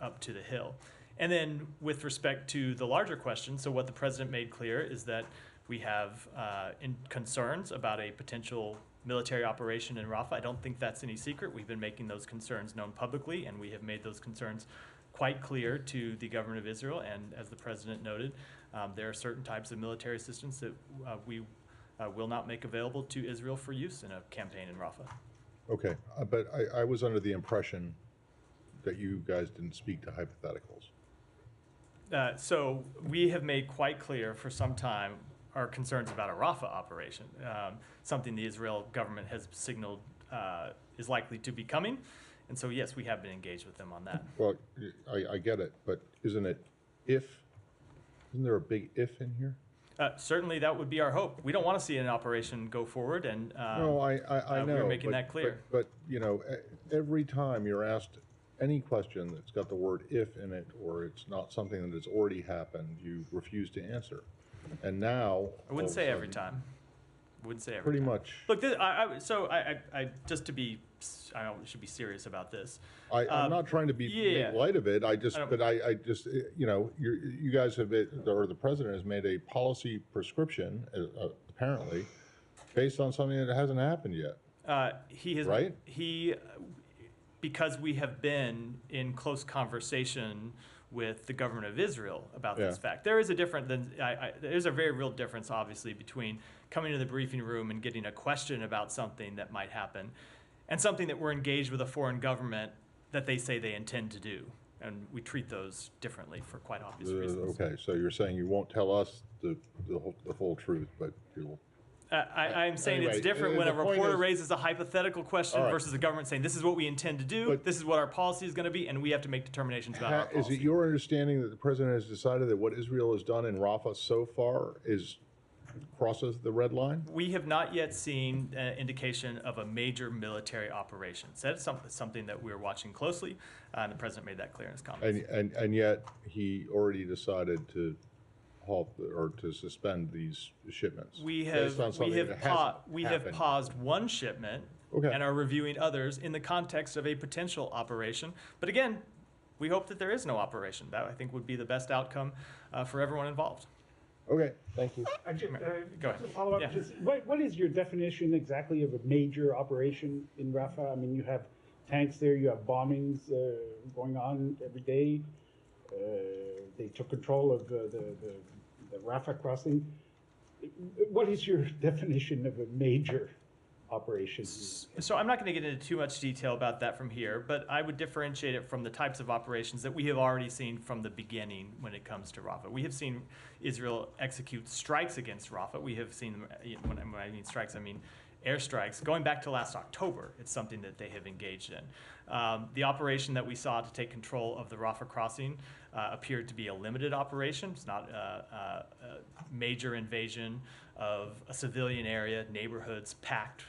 up to the Hill. And then with respect to the larger question, so what the president made clear is that we have concerns about a potential military operation in Rafah. I don't think that's any secret. We've been making those concerns known publicly, and we have made those concerns quite clear to the government of Israel. And as the president noted, there are certain types of military assistance that we will not make available to Israel for use in a campaign in Rafah. Okay, but I was under the impression that you guys didn't speak to hypotheticals. So we have made quite clear for some time our concerns about a Rafah operation, something the Israel government has signaled is likely to be coming. And so, yes, we have been engaged with them on that. Well, I get it, but isn't there a big if in here? Certainly, that would be our hope. We don't want to see an operation go forward, and no, I know. We're making that clear. But you know, every time you're asked any question that's got the word if in it, or it's not something that has already happened, you refuse to answer. And now, I wouldn't say every time. I wouldn't say every pretty time. much. Look, I just to be, I should be serious about this. I'm not trying to make light of it. I just, you know, you guys have, or the president has made a policy prescription, apparently, based on something that hasn't happened yet. He has, right? Because we have been in close conversation with the government of Israel about this fact. There is a there's a very real difference, obviously, between coming to the briefing room and getting a question about something that might happen and something that we're engaged with a foreign government that they say they intend to do. And we treat those differently for quite obvious reasons. Okay, so you're saying you won't tell us the full truth, but you'll... I'm saying anyway, it's different when a reporter raises a hypothetical question versus the government saying, this is what we intend to do, this is what our policy is going to be, and we have to make determinations about our policy. Is it your understanding that the president has decided that what Israel has done in Rafah so far crosses the red line? We have not yet seen an indication of a major military operation. So that's something that we're watching closely, and the president made that clear in his comments. And yet he already decided to halt or to suspend these shipments. We have paused one shipment and are reviewing others in the context of a potential operation. But again, we hope that there is no operation. That, I think, would be the best outcome for everyone involved. Okay, thank you. Go ahead. To follow up, what is your definition exactly of a major operation in Rafah? I mean, you have tanks there, you have bombings going on every day. They took control of the Rafah crossing. What is your definition of a major operation? So I'm not going to get into too much detail about that from here, but I would differentiate it from the types of operations that we have already seen from the beginning when it comes to Rafah. We have seen Israel execute strikes against Rafah. We have seen, when I mean strikes, I mean airstrikes. Going back to last October, it's something that they have engaged in. The operation that we saw to take control of the Rafah crossing appeared to be a limited operation. It's not a major invasion of a civilian area, neighborhoods packed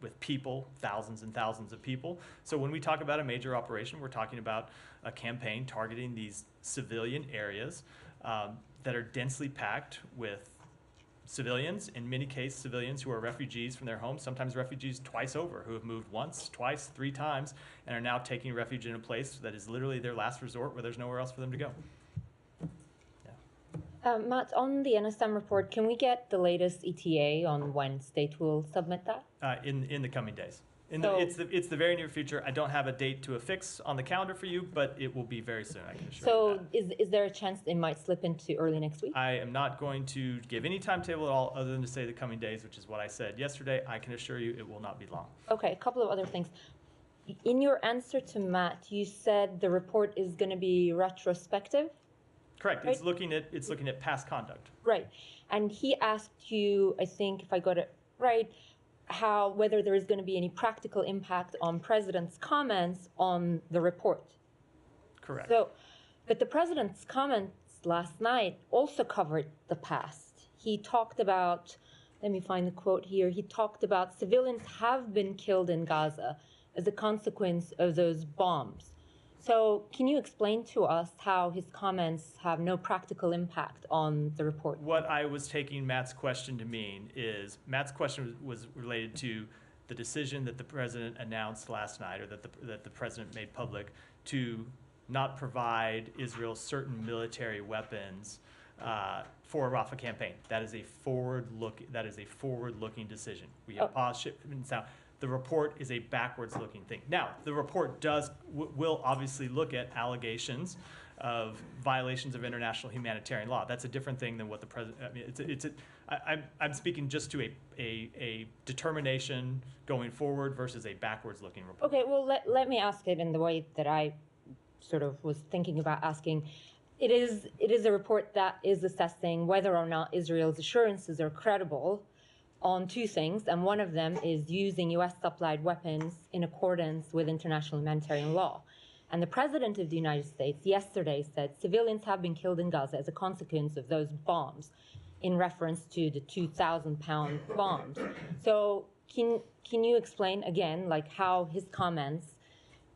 with people, thousands and thousands of people. So when we talk about a major operation, we're talking about a campaign targeting these civilian areas that are densely packed with civilians, in many cases civilians who are refugees from their homes, sometimes refugees twice over, who have moved once, twice, 3 times, and are now taking refuge in a place that is literally their last resort where there's nowhere else for them to go. Matt, on the NSM report, can we get the latest ETA on when state will submit that? In the coming days. It's the very near future. I don't have a date to affix on the calendar for you, but it will be very soon, I can assure you that. So is there a chance it might slip into early next week? I am not going to give any timetable at all other than to say the coming days, which is what I said yesterday. I can assure you it will not be long. Okay, a couple of other things. In your answer to Matt, you said the report is going to be retrospective? Correct. Right? It's looking at past conduct. Right. And he asked you, I think, if I got it right, whether there is going to be any practical impact on President's comments on the report. Correct. But the President's comments last night also covered the past. He talked about, let me find the quote here, he talked about civilians have been killed in Gaza as a consequence of those bombs. So can you explain to us how his comments have no practical impact on the report? What I was taking Matt's question to mean is, Matt's question was related to the decision that the president announced last night, or that the president made public, to not provide Israel certain military weapons for a Rafah campaign. That is a forward-looking decision. We have paused shipments now. The report is a backwards-looking thing. Now, the report will obviously look at allegations of violations of international humanitarian law. That's a different thing than what the president. I mean, I'm speaking just to a determination going forward versus a backwards-looking report. Okay, well, let me ask it in the way that I sort of was thinking about asking. It is a report that is assessing whether or not Israel's assurances are credible on two things, and one of them is using U.S. supplied weapons in accordance with international humanitarian law. And the President of the United States yesterday said civilians have been killed in Gaza as a consequence of those bombs, in reference to the 2,000-pound bombs. So can you explain again, like, how his comments,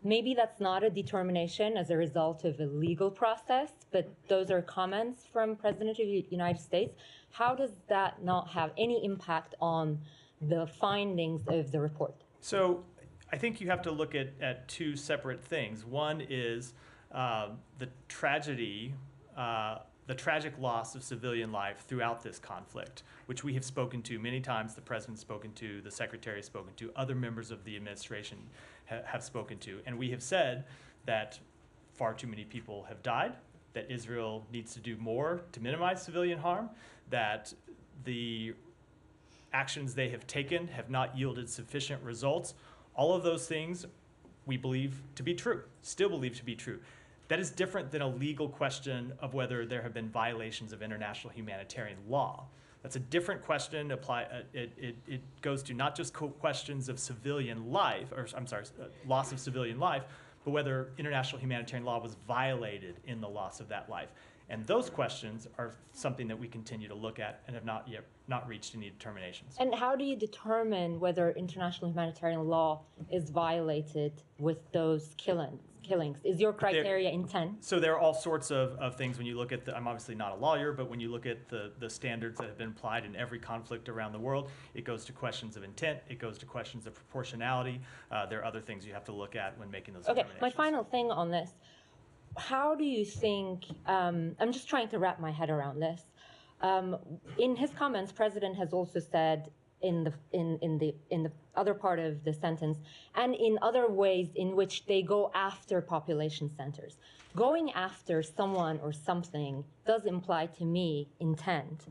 maybe that's not a determination as a result of a legal process, but those are comments from President of the United States. How does that not have any impact on the findings of the report? So I think you have to look at two separate things. One is the tragedy, the tragic loss of civilian life throughout this conflict, which we have spoken to many times. The president's spoken to, the secretary has spoken to, other members of the administration have spoken to. And we have said that far too many people have died, that Israel needs to do more to minimize civilian harm, that the actions they have taken have not yielded sufficient results. All of those things we believe to be true, still believe to be true. That is different than a legal question of whether there have been violations of international humanitarian law. That's a different question. It goes to not just questions of civilian life, or I'm sorry, loss of civilian life, but whether international humanitarian law was violated in the loss of that life. And those questions are something that we continue to look at and have not reached any determinations. And how do you determine whether international humanitarian law is violated with those killings? Is your criteria intent? So there are all sorts of things when you look at I'm obviously not a lawyer, but when you look at the standards that have been applied in every conflict around the world, it goes to questions of intent, it goes to questions of proportionality. There are other things you have to look at when making those determinations. My final thing on this, how do you think, I'm just trying to wrap my head around this. In his comments, President has also said in the other part of the sentence, and in other ways in which they go after population centers. Going after someone or something does imply to me intent.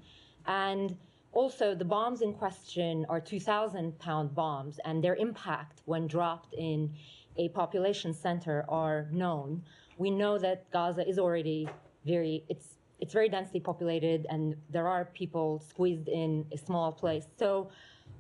And also the bombs in question are 2,000-pound bombs, and their impact when dropped in a population center are known. We know that Gaza is already it's very densely populated, and there are people squeezed in a small place. So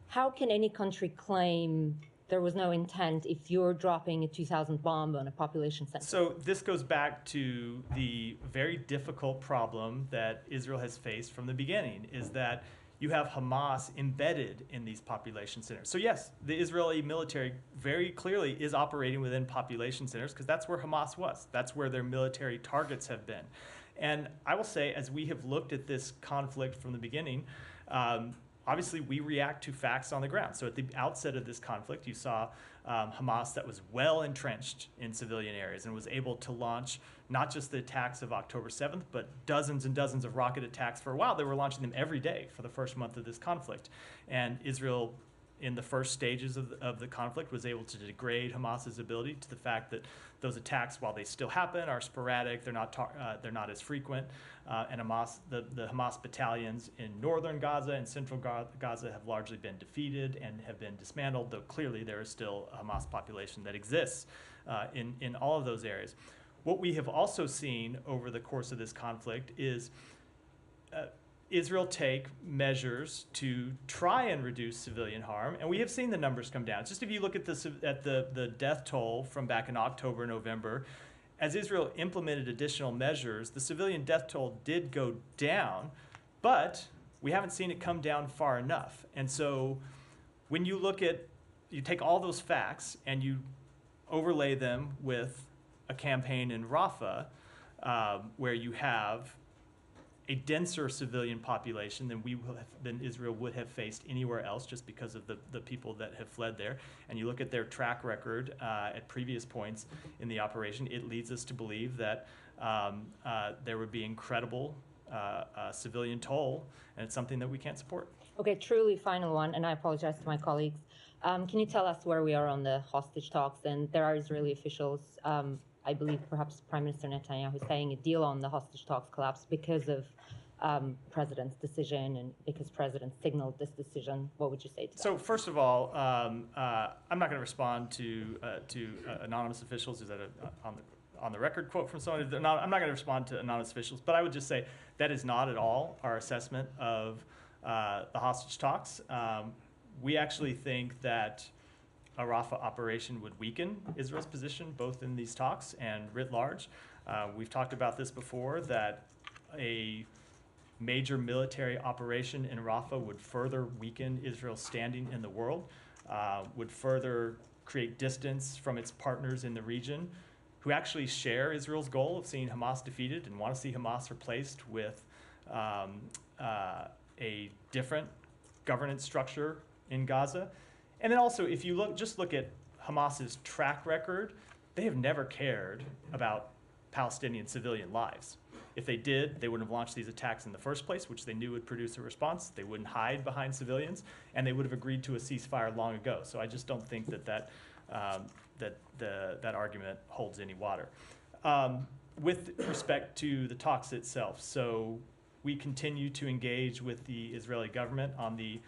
how can any country claim there was no intent if you're dropping a 2,000 bomb on a population center? So this goes back to the very difficult problem that Israel has faced from the beginning, is that you have Hamas embedded in these population centers. So yes, the Israeli military very clearly is operating within population centers because that's where Hamas was. That's where their military targets have been. And I will say, as we have looked at this conflict from the beginning, obviously we react to facts on the ground. So at the outset of this conflict, you saw Hamas that was well entrenched in civilian areas and was able to launch not just the attacks of October 7th, but dozens and dozens of rocket attacks for a while. They were launching them every day for the first month of this conflict. And Israel, in the first stages of the conflict, was able to degrade Hamas's ability to the fact that those attacks, while they still happen, are sporadic. They're not as frequent. And the Hamas battalions in northern Gaza and central Gaza have largely been defeated and have been dismantled, though clearly there is still a Hamas population that exists in all of those areas. What we have also seen over the course of this conflict is Israel take measures to try and reduce civilian harm, and we have seen the numbers come down. Just if you look at the death toll from back in October, November, as Israel implemented additional measures, the civilian death toll did go down, but we haven't seen it come down far enough. And so when you take all those facts and you overlay them with a campaign in Rafah, where you have a denser civilian population than Israel would have faced anywhere else, just because of the people that have fled there. And you look at their track record at previous points in the operation, it leads us to believe that there would be incredible civilian toll, and it's something that we can't support. Okay, truly final one, and I apologize to my colleagues. Can you tell us where we are on the hostage talks? And there are Israeli officials, I believe perhaps Prime Minister Netanyahu, saying a deal on the hostage talks collapsed because of President's decision and because President signaled this decision. What would you say to that? So first of all, I'm not going to respond to anonymous officials. Is that on the record quote from someone? I'm not going to respond to anonymous officials, but I would just say that is not at all our assessment of the hostage talks. We actually think that a Rafah operation would weaken Israel's position both in these talks and writ large. We've talked about this before, that a major military operation in Rafah would further weaken Israel's standing in the world, would further create distance from its partners in the region who actually share Israel's goal of seeing Hamas defeated and want to see Hamas replaced with a different governance structure in Gaza. And then also, if you look at Hamas's track record, they have never cared about Palestinian civilian lives. If they did, they wouldn't have launched these attacks in the first place, which they knew would produce a response. They wouldn't hide behind civilians, and they would have agreed to a ceasefire long ago. So I just don't think that argument holds any water. With respect to the talks itself, so we continue to engage with the Israeli government on the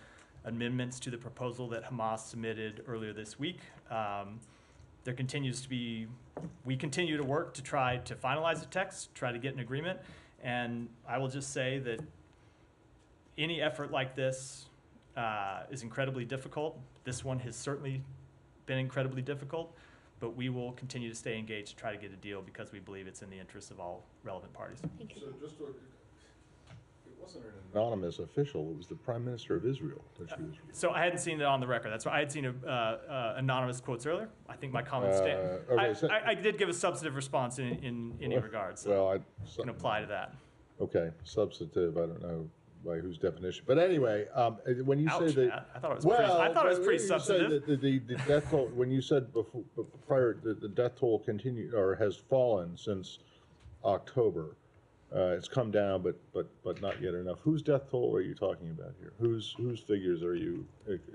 amendments to the proposal that Hamas submitted earlier this week. There continues to be, we continue to work to try to finalize the text, try to get an agreement, and I will just say that any effort like this is incredibly difficult. This one has certainly been incredibly difficult, but we will continue to stay engaged to try to get a deal because we believe it's in the interests of all relevant parties. Thank you. So just to, it wasn't an anonymous official, it was the Prime Minister of Israel that she was. So I hadn't seen it on the record. That's why I had seen anonymous quotes earlier. I think my comments stand. Okay, I did give a substantive response in any regard, so Well, I can apply to that. okay, substantive, I don't know by whose definition. But anyway, when you Ouch, say that. Matt. I thought it was pretty substantive. The death toll, when you said before, prior, the death toll continued or has fallen since October. It's come down, but not yet enough. Whose death toll are you talking about here? Whose figures are you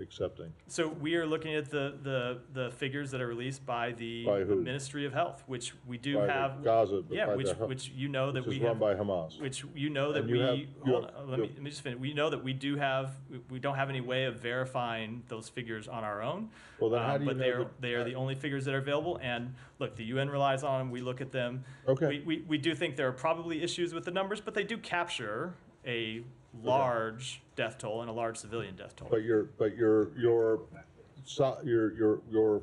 accepting? So we are looking at the figures that are released by the Ministry of Health, which we do By have. Gaza, Yeah, which you know that we have. run by Hamas. Which you know that let me just finish. We know that we don't have any way of verifying those figures on our own. Well, then how do you but know they are the only figures that are available. And look, the UN relies on them. We look at them. Okay. We do think there are probably issues with the numbers, but they do capture a large death toll and a large civilian death toll. But you're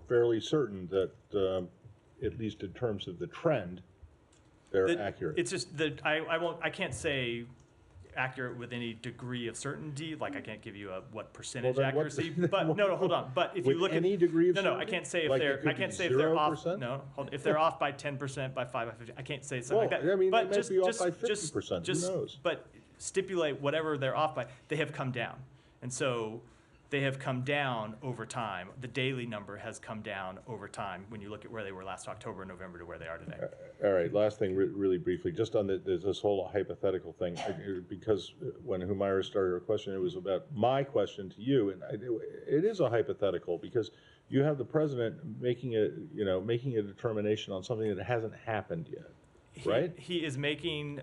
fairly certain that at least in terms of the trend, they're accurate. It's just that I can't say accurate with any degree of certainty. Like I can't give you what percentage accuracy. But no, hold on. But if you look any at degree of I can't say if like they're if they're off. 0%? No, if they're off by 10%, by 5%, by 50%, I can't say something like that. I mean, but they might be off by 50%. Who knows? But stipulate whatever they're off by. They have come down, and so they have come down over time. The daily number has come down over time when you look at where they were last October and November to where they are today. All right, last thing, really briefly, just on this whole hypothetical thing, because when Humaira started her question, it was about my question to you, and it is a hypothetical because you have the president making a determination on something that hasn't happened yet, right? He is making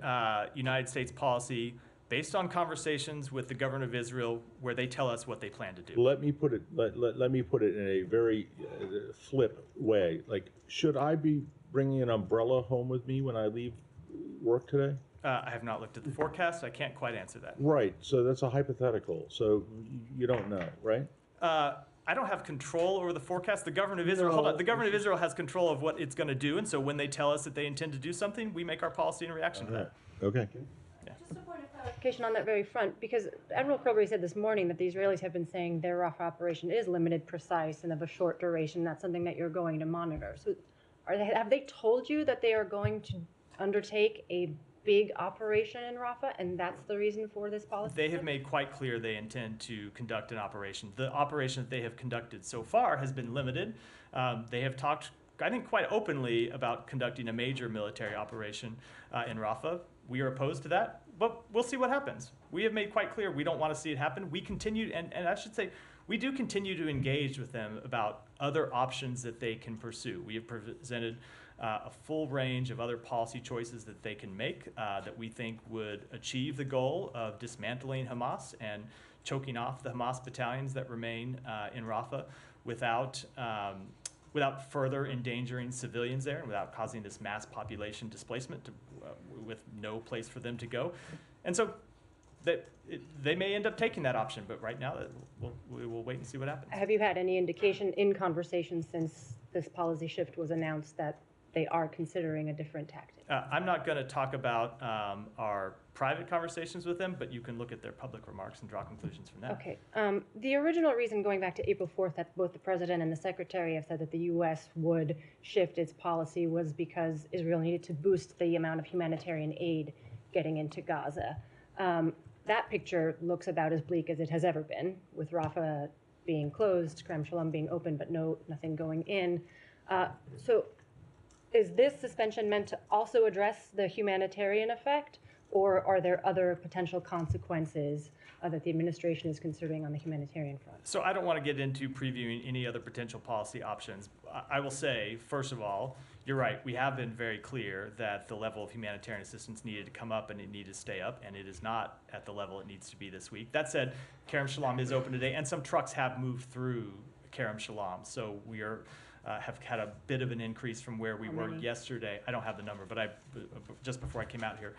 United States policy based on conversations with the government of Israel, where they tell us what they plan to do. Let me put it. Let me put it in a very flip way. Like, should I be bringing an umbrella home with me when I leave work today? I have not looked at the forecast. I can't quite answer that. Right. So that's a hypothetical. So you don't know, right? I don't have control over the forecast. The government of Israel. Hold on. The government of Israel has control of what it's going to do, and so when they tell us that they intend to do something, we make our policy in reaction to that. Okay. Just a point of clarification on that very front, because Admiral Kilbury said this morning that the Israelis have been saying their Rafah operation is limited, precise, and of a short duration. That's something that you're going to monitor. So have they told you that they are going to undertake a big operation in Rafah, and that's the reason for this policy? They have made quite clear they intend to conduct an operation. The operation that they have conducted so far has been limited. They have talked, I think, quite openly about conducting a major military operation in Rafah. We are opposed to that, but we'll see what happens. We have made quite clear we don't want to see it happen. We continue, and I should say, we do continue to engage with them about other options that they can pursue. We have presented a full range of other policy choices that they can make that we think would achieve the goal of dismantling Hamas and choking off the Hamas battalions that remain in Rafah without further endangering civilians there and without causing this mass population displacement with no place for them to go. And so they may end up taking that option, but right now we will wait and see what happens. Have you had any indication in conversations since this policy shift was announced that they are considering a different tactic? I'm not going to talk about our private conversations with them, but you can look at their public remarks and draw conclusions from that. Okay. The original reason, going back to April 4th, that both the president and the secretary have said that the U.S. would shift its policy was because Israel needed to boost the amount of humanitarian aid getting into Gaza. That picture looks about as bleak as it has ever been, with Rafah being closed, Kerem Shalom being open, but nothing going in. So is this suspension meant to also address the humanitarian effect, or are there other potential consequences that the administration is considering on the humanitarian front? So I don't want to get into previewing any other potential policy options. I will say, first of all, you're right. We have been very clear that the level of humanitarian assistance needed to come up and it needed to stay up, and it is not at the level it needs to be this week. That said, Kerem Shalom is open today, and some trucks have moved through Kerem Shalom. So we are have had a bit of an increase from where we were yesterday. I don't have the number, but just before I came out here,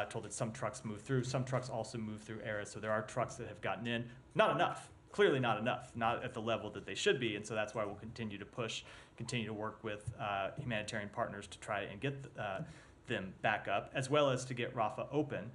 told that some trucks moved through. Some trucks also moved through Erez. So there are trucks that have gotten in. Not enough. Clearly not enough. Not at the level that they should be. And so that's why we'll continue to push, continue to work with humanitarian partners to try and get them back up, as well as to get Rafah open.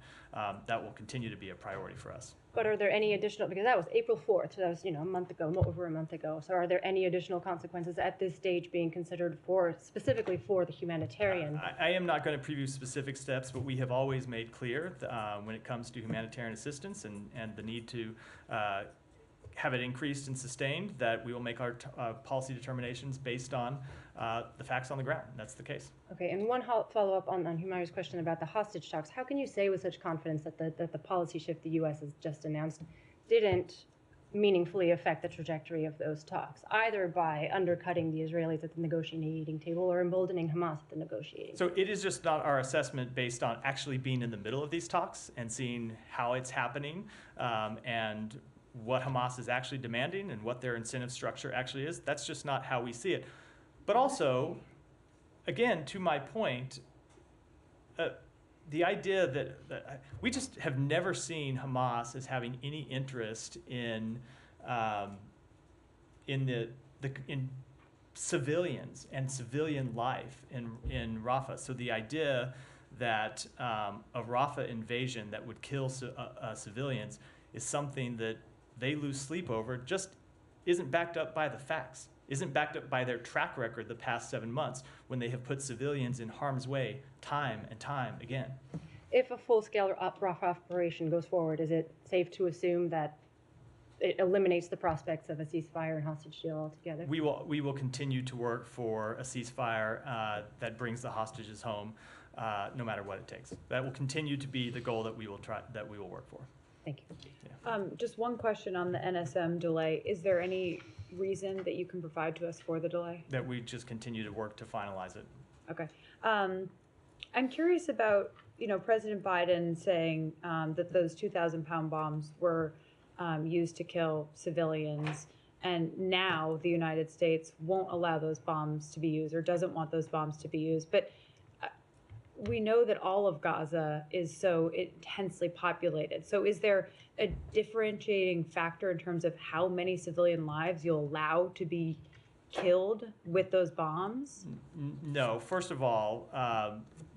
That will continue to be a priority for us. But are there any additional, because that was April 4th, so that was, a month ago, over a month ago. So are there any additional consequences at this stage being considered specifically for the humanitarian? I am not going to preview specific steps, but we have always made clear when it comes to humanitarian assistance and the need to have it increased and sustained, that we will make our policy determinations based on the facts on the ground. That's the case. Okay, and one follow-up on Humayra's question about the hostage talks. How can you say with such confidence that the policy shift the U.S. has just announced didn't meaningfully affect the trajectory of those talks, either by undercutting the Israelis at the negotiating table or emboldening Hamas at the negotiating table? So it is just not our assessment based on actually being in the middle of these talks and seeing how it's happening and what Hamas is actually demanding and what their incentive structure actually is. That's just not how we see it. But also, again, to my point, the idea that we just have never seen Hamas as having any interest in civilians and civilian life in Rafah. So the idea that a Rafah invasion that would kill civilians is something that they lose sleep over, just isn't backed up by the facts, isn't backed up by their track record the past 7 months when they have put civilians in harm's way time and time again. If a full-scale Rafah operation goes forward, is it safe to assume that it eliminates the prospects of a ceasefire and hostage deal altogether? We will continue to work for a ceasefire that brings the hostages home, no matter what it takes. That will continue to be the goal that we will work for. Thank you. Yeah. Just one question on the NSM delay. Is there any reason that you can provide to us for the delay? That we just continue to work to finalize it. Okay. I'm curious about, President Biden saying that those 2,000-pound bombs were used to kill civilians, and now the United States won't allow those bombs to be used or doesn't want those bombs to be used. But we know that all of Gaza is so intensely populated. So is there a differentiating factor in terms of how many civilian lives you'll allow to be killed with those bombs? No. First of all,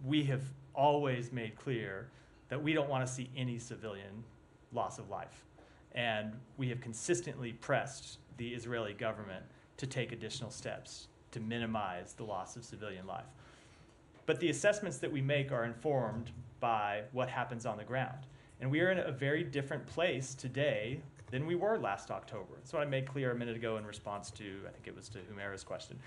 we have always made clear that we don't want to see any civilian loss of life. And we have consistently pressed the Israeli government to take additional steps to minimize the loss of civilian life. But the assessments that we make are informed by what happens on the ground. And we are in a very different place today than we were last October. That's what I made clear a minute ago in response to, I think it was to Humaira's question,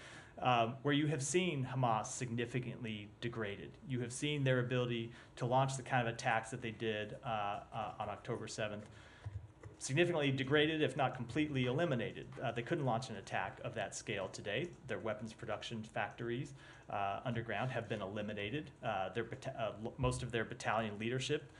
where you have seen Hamas significantly degraded. You have seen their ability to launch the kind of attacks that they did on October 7th, significantly degraded, if not completely eliminated. They couldn't launch an attack of that scale today. Their weapons production factories underground have been eliminated. Most of their battalion leadership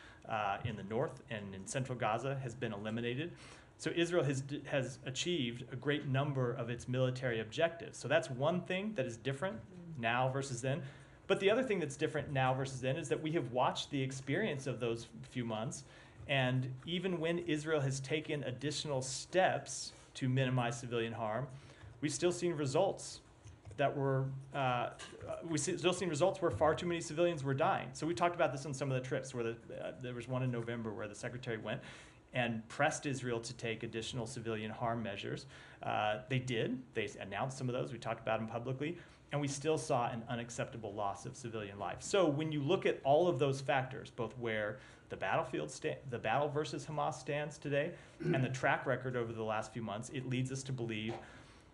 in the north and in central Gaza has been eliminated. So Israel has achieved a great number of its military objectives. So that's one thing that is different now versus then. But the other thing that's different now versus then is that we have watched the experience of those few months. And even when Israel has taken additional steps to minimize civilian harm, we've still seen results that were, still seen results where far too many civilians were dying. So we talked about this on some of the trips where there was one in November where the secretary went and pressed Israel to take additional civilian harm measures. They did. They announced some of those. We talked about them publicly. And we still saw an unacceptable loss of civilian life. So when you look at all of those factors, both where the the battle versus Hamas stands today, and the track record over the last few months, it leads us to believe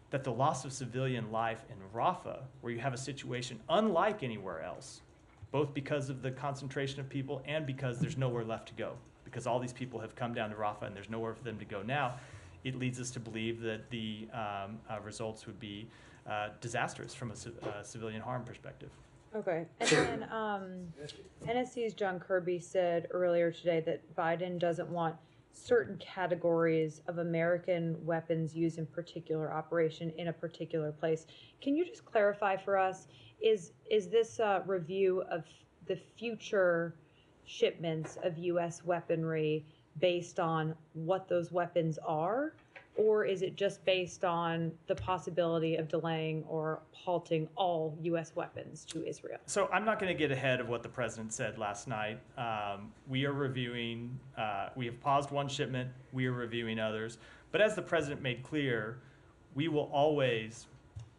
that the loss of civilian life in Rafah, where you have a situation unlike anywhere else, both because of the concentration of people and because there's nowhere left to go, because all these people have come down to Rafah and there's nowhere for them to go now, it leads us to believe that the results would be disastrous from a civilian harm perspective. Okay, and then NSC's John Kirby said earlier today that Biden doesn't want certain categories of American weapons used in particular operation in a particular place. Can you just clarify for us, is this a review of the future shipments of U.S. weaponry based on what those weapons are? Or is it just based on the possibility of delaying or halting all U.S. weapons to Israel? So I'm not going to get ahead of what the president said last night. We are reviewing, we have paused one shipment, we are reviewing others. But as the president made clear, we will always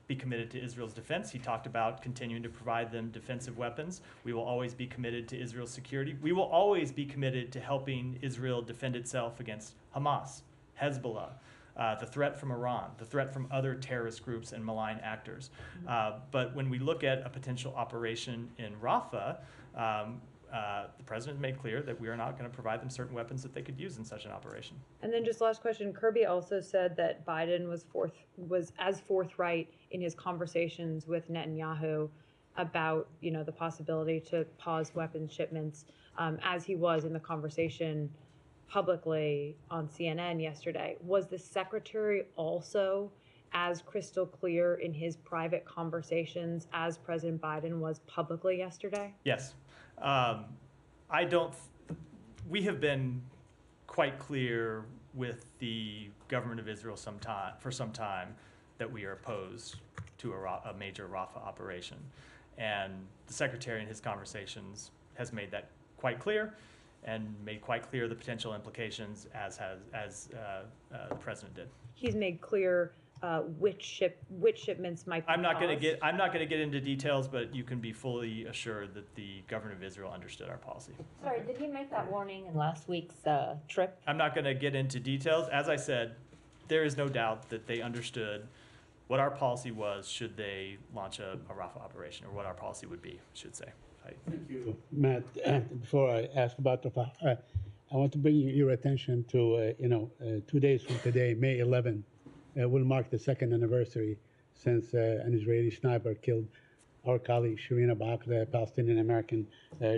be committed to Israel's defense. He talked about continuing to provide them defensive weapons. We will always be committed to Israel's security. We will always be committed to helping Israel defend itself against Hamas, Hezbollah, the threat from Iran, the threat from other terrorist groups and malign actors. But when we look at a potential operation in Rafah, the president made clear that we are not going to provide them certain weapons that they could use in such an operation. And then just last question, Kirby also said that Biden was as forthright in his conversations with Netanyahu about, the possibility to pause weapons shipments as he was in the conversation publicly on CNN yesterday. Was the secretary also as crystal clear in his private conversations as President Biden was publicly yesterday? Yes. We have been quite clear with the government of Israel for some time that we are opposed to a major Rafah operation. And the secretary in his conversations has made that quite clear and made quite clear the potential implications as the president did. He's made clear which shipments might be I'm not going to get into details, but you can be fully assured that the government of Israel understood our policy. Sorry, did he make that warning in last week's trip? I'm not going to get into details. As I said, there is no doubt that they understood what our policy was should they launch a Rafah operation, or what our policy would be, I should say. Thank you, Matt. Before I ask about Rafah, I want to bring your attention to, 2 days from today, May 11, will mark the second anniversary since an Israeli sniper killed our colleague Shireen Abu Akleh, a Palestinian-American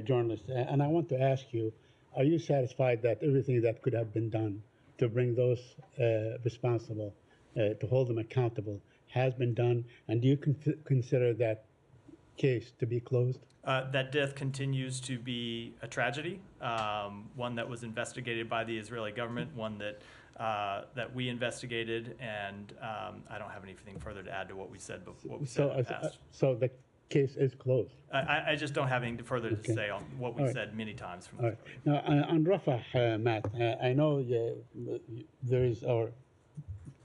journalist. And I want to ask you, are you satisfied that everything that could have been done to bring those responsible, to hold them accountable, has been done? And do you consider that case to be closed? That death continues to be a tragedy, one that was investigated by the Israeli government, one that we investigated, and I don't have anything further to add to what we said before. So the case is closed. I just don't have anything further to say on what we said many times. From right. Now, on Rafah, Matt, I know there is, or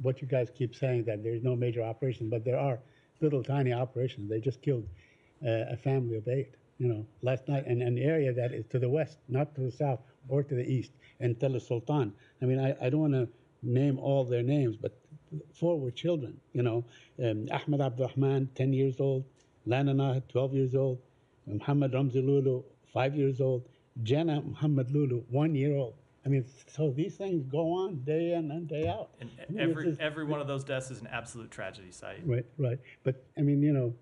what you guys keep saying, that there is no major operation, but there are little tiny operations. They just killed a family of 8. last night in an area that is to the west, not to the south or to the east, and Tel Sultan. I mean, I don't want to name all their names, but 4 were children, Ahmed Abdurrahman, 10 years old, Lanana, 12 years old, Muhammad Ramzi Lulu, 5 years old, Jana Muhammad Lulu, 1 year old. I mean, so these things go on day in and day out. And I mean, every one of those deaths is an absolute tragedy, Saeed. Right, right. But I mean,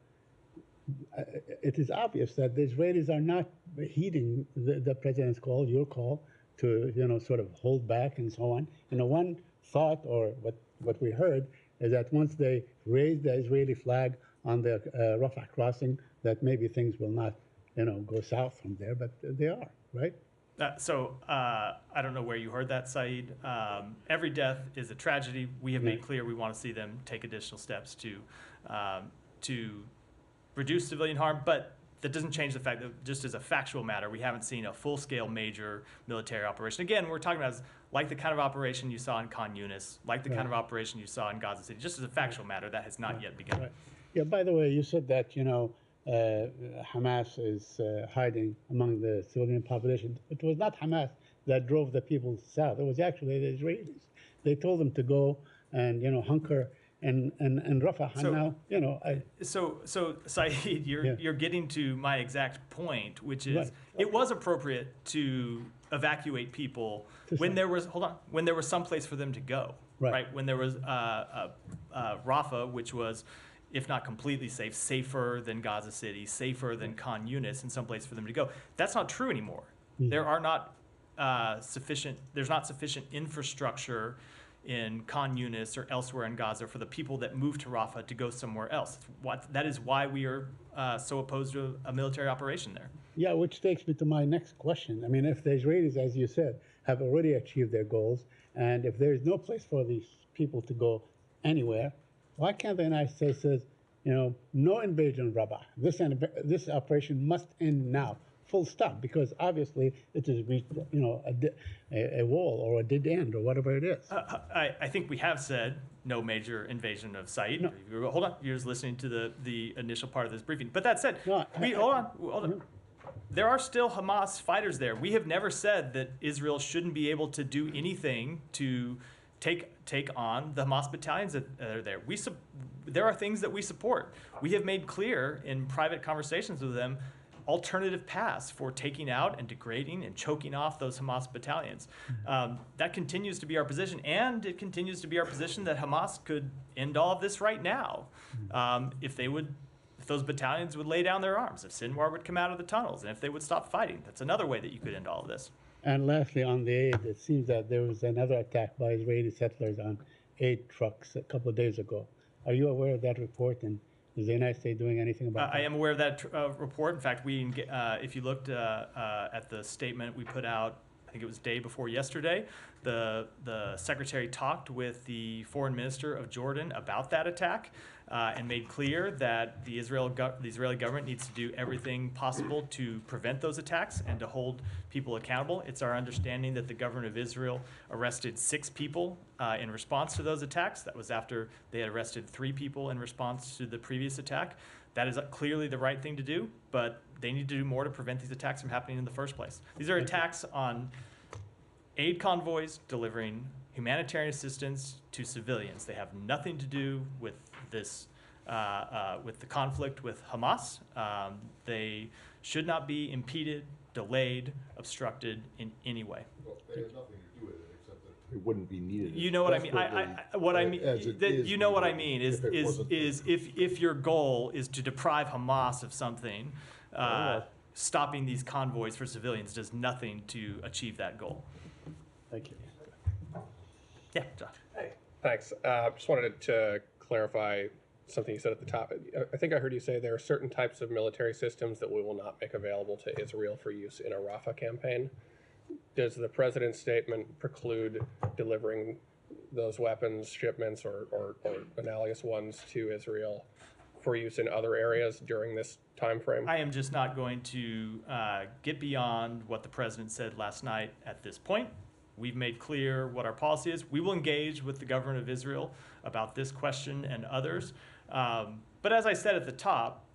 it is obvious that the Israelis are not heeding the president's call, your call, to sort of hold back and so on. One thought, or what we heard, is that once they raise the Israeli flag on the Rafah crossing, that maybe things will not go south from there, but they are, right? I don't know where you heard that, Saeed. Every death is a tragedy. We have made clear we want to see them take additional steps to reduce civilian harm, but that doesn't change the fact that just as a factual matter, we haven't seen a full-scale major military operation. Again, we're talking about like the kind of operation you saw in Khan Yunis, like the kind of operation you saw in Gaza City. Just as a factual matter, that has not yet begun. Right. Yeah, by the way, you said that, Hamas is hiding among the civilian population. It was not Hamas that drove the people south. It was actually the Israelis. They told them to go and, hunker and Rafah. So, and now, So Saeed, you're getting to my exact point, which is it was appropriate to evacuate people when there was some place for them to go, right? When there was Rafah, which was, if not completely safe, safer than Gaza City, safer than Khan Yunis, and some place for them to go. That's not true anymore. There are not there's not sufficient infrastructure in Khan Yunis or elsewhere in Gaza for the people that move to Rafah to go somewhere else. That is why we are so opposed to a military operation there. Yeah, which takes me to my next question. I mean, if the Israelis, as you said, have already achieved their goals, and if there is no place for these people to go anywhere, why can't the United States say, no invasion of Rafah? This operation must end now, full stop, because obviously it has reached, a wall or a dead end or whatever it is. I think we have said no major invasion of site. No. Hold on, you're just listening to the initial part of this briefing. But that said, hold on. There are still Hamas fighters there. We have never said that Israel shouldn't be able to do anything to take on the Hamas battalions that are there. There are things that we support. We have made clear in private conversations with them alternative paths for taking out and degrading and choking off those Hamas battalions. That continues to be our position, and it continues to be our position that Hamas could end all of this right now if those battalions would lay down their arms, if Sinwar would come out of the tunnels, and if they would stop fighting. That's another way that you could end all of this. And lastly, on the aid, it seems that there was another attack by Israeli settlers on aid trucks a couple of days ago. Are you aware of that report, and is the United States doing anything about that? I am aware of that report. In fact, if you looked at the statement we put out, I think it was day before yesterday, the secretary talked with the foreign minister of Jordan about that attack and made clear that the Israeli government needs to do everything possible to prevent those attacks and to hold people accountable. It's our understanding that the government of Israel arrested 6 people in response to those attacks. That was after they had arrested 3 people in response to the previous attack. That is clearly the right thing to do, but they need to do more to prevent these attacks from happening in the first place. These are attacks on aid convoys delivering humanitarian assistance to civilians. They have nothing to do with this, with the conflict with Hamas. They should not be impeded, delayed, obstructed in any way. Well, they have nothing to do with it except that it wouldn't be needed. You know what I mean? You know what I mean is if your goal is to deprive Hamas of something, stopping these convoys for civilians does nothing to achieve that goal. Thank you. Yeah, John. Hey. Thanks. Just wanted to clarify something you said at the top. I think I heard you say there are certain types of military systems that we will not make available to Israel for use in a Rafah campaign. Does the president's statement preclude delivering those weapons, shipments, or analogous ones to Israel for use in other areas during this time frame? I am just not going to get beyond what the president said last night at this point. We've made clear what our policy is. We will engage with the government of Israel about this question and others. But as I said at the top,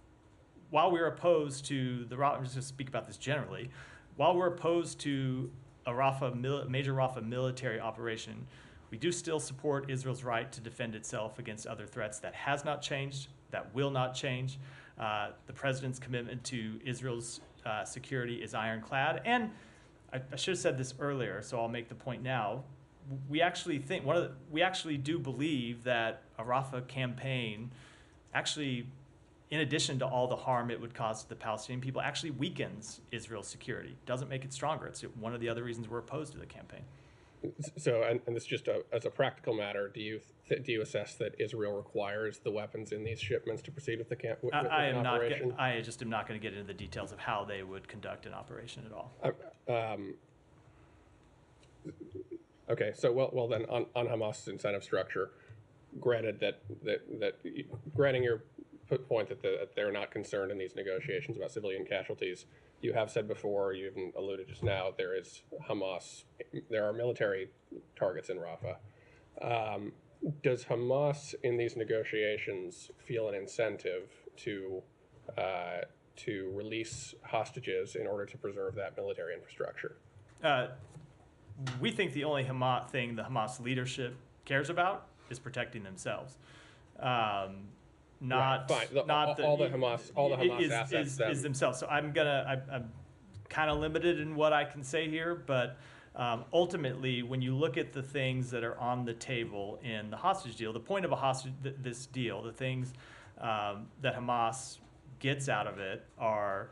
while we're opposed to I'm just going to speak about this generally, while we're opposed to a major Rafah military operation, we do still support Israel's right to defend itself against other threats. That has not changed. That will not change. The president's commitment to Israel's security is ironclad. And I should have said this earlier, so I'll make the point now. We actually do believe that a Rafah campaign actually, in addition to all the harm it would cause to the Palestinian people, actually weakens Israel's security. Doesn't make it stronger. It's one of the other reasons we're opposed to the campaign. So, and this just as a practical matter, do you assess that Israel requires the weapons in these shipments to proceed with the operation? I just am not going to get into the details of how they would conduct an operation at all. Okay, so well then on Hamas's incentive structure, granted granting your point that they're not concerned in these negotiations about civilian casualties, you have said before, you even alluded just now, there are military targets in Rafah. Does Hamas in these negotiations feel an incentive to release hostages in order to preserve that military infrastructure? We think the only thing the Hamas leadership cares about is protecting themselves. Not all the Hamas assets is themselves. So I'm kind of limited in what I can say here, but ultimately, when you look at the things that are on the table in the hostage deal, the point of this deal, the things that Hamas gets out of it are